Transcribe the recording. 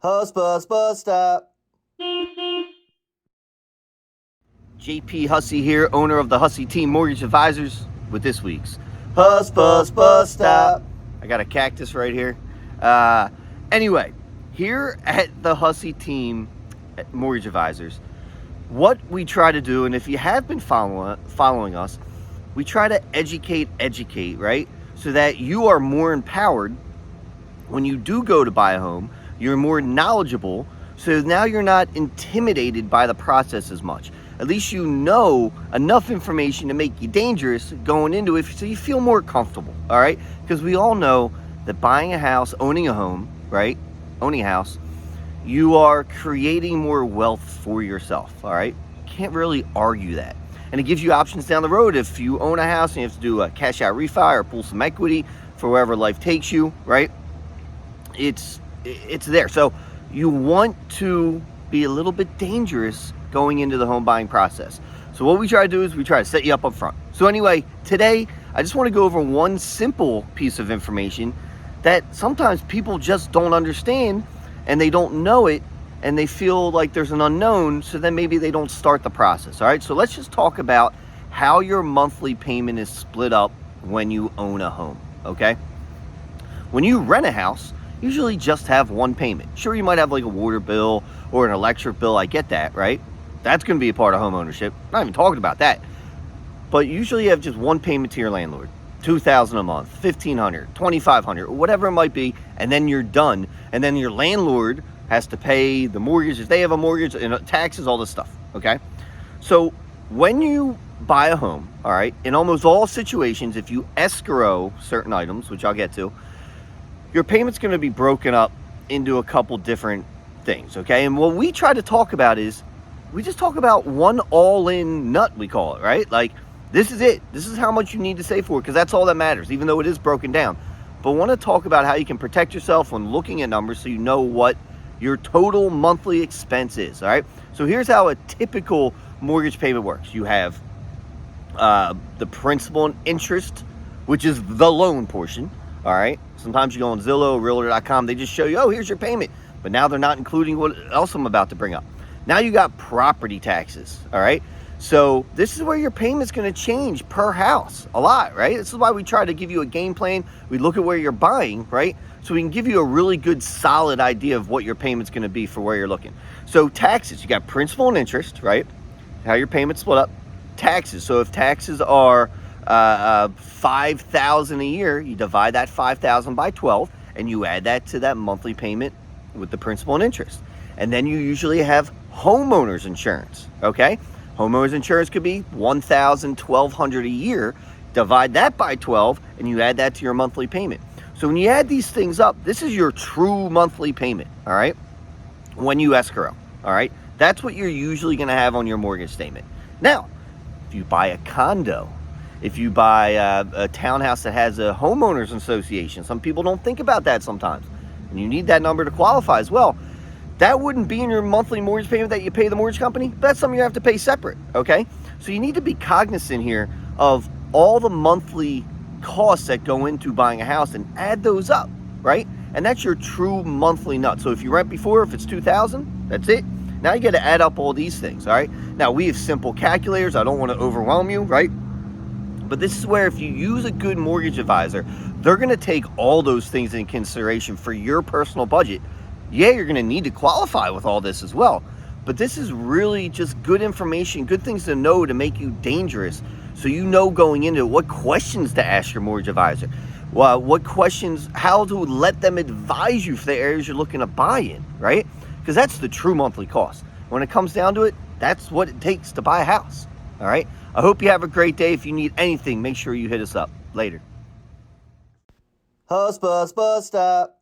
Hussbus bus stop. JP Hussey here, owner of the Hussey Team Mortgage Advisors, with this week's Hussbus bus stop. I got a cactus right here. Anyway, here at the Hussey Team Mortgage Advisors, what we try to do, and if you have been following us, we try to educate, right? So that you are more empowered when you do go to buy a home. You're more knowledgeable, so now you're not intimidated by the process as much. At least you know enough information to make you dangerous going into it, so you feel more comfortable, all right? Because we all know that buying a house, owning a home, right? Owning a house, you are creating more wealth for yourself, all right? Can't really argue that. And it gives you options down the road. If you own a house and you have to do a cash out refi or pull some equity for wherever life takes you, right? It's there. So you want to be a little bit dangerous going into the home buying process. So what we try to do is we try to set you up front. So anyway, today I just want to go over one simple piece of information that sometimes people just don't understand, and they don't know it, and they feel like there's an unknown, so then maybe they don't start the process. All right, so let's just talk about how your monthly payment is split up when you own a home. Okay, when you rent a house, usually just have one payment. Sure, you might have like a water bill or an electric bill. I get that, right? That's going to be a part of home ownership. Not even talking about that. But usually you have just one payment to your landlord. $2,000 a month, $1,500, $2,500, or whatever it might be, and then you're done. And then your landlord has to pay the mortgage if they have a mortgage, and taxes, all this stuff. Okay? So when you buy a home, all right, in almost all situations, if you escrow certain items, which I'll get to, your payment's going to be broken up into a couple different things, okay? And what we try to talk about is, we just talk about one all-in nut, we call it, right? Like, this is it. This is how much you need to save for it, because that's all that matters, even though it is broken down. But I want to talk about how you can protect yourself when looking at numbers so you know what your total monthly expense is, all right? So here's how a typical mortgage payment works. You have the principal and interest, which is the loan portion. All right. Sometimes you go on Zillow, Realtor.com. They just show you, oh, here's your payment. But now they're not including what else I'm about to bring up. Now you got property taxes. All right. So this is where your payment's going to change per house a lot, right? This is why we try to give you a game plan. We look at where you're buying, right? So we can give you a really good, solid idea of what your payment's going to be for where you're looking. So taxes, you got principal and interest, right? How your payment's split up. Taxes. So if taxes are $5,000 a year, you divide that $5,000 by 12, and you add that to that monthly payment with the principal and interest. And then you usually have homeowners insurance. Okay, homeowners insurance could be $1,000, $1,200 a year. Divide that by 12, and you add that to your monthly payment. So when you add these things up, this is your true monthly payment. All right, when you escrow. All right, that's what you're usually going to have on your mortgage statement. Now, if you buy a condo, if you buy a townhouse that has a homeowners association, some people don't think about that sometimes, and you need that number to qualify as well. That wouldn't be in your monthly mortgage payment that you pay the mortgage company. That's something you have to pay separate, okay? So you need to be cognizant here of all the monthly costs that go into buying a house and add those up, right? And that's your true monthly nut. So if you rent before, if it's $2,000, that's it. Now you got to add up all these things, all right? Now we have simple calculators. I don't want to overwhelm you, right? But this is where if you use a good mortgage advisor, they're going to take all those things in consideration for your personal budget. Yeah, you're going to need to qualify with all this as well. But this is really just good information, good things to know to make you dangerous. So you know going into what questions to ask your mortgage advisor. What questions, how to let them advise you for the areas you're looking to buy in, right? Because that's the true monthly cost. When it comes down to it, that's what it takes to buy a house, all right? I hope you have a great day. If you need anything, make sure you hit us up. Later. Hussbus bus stop.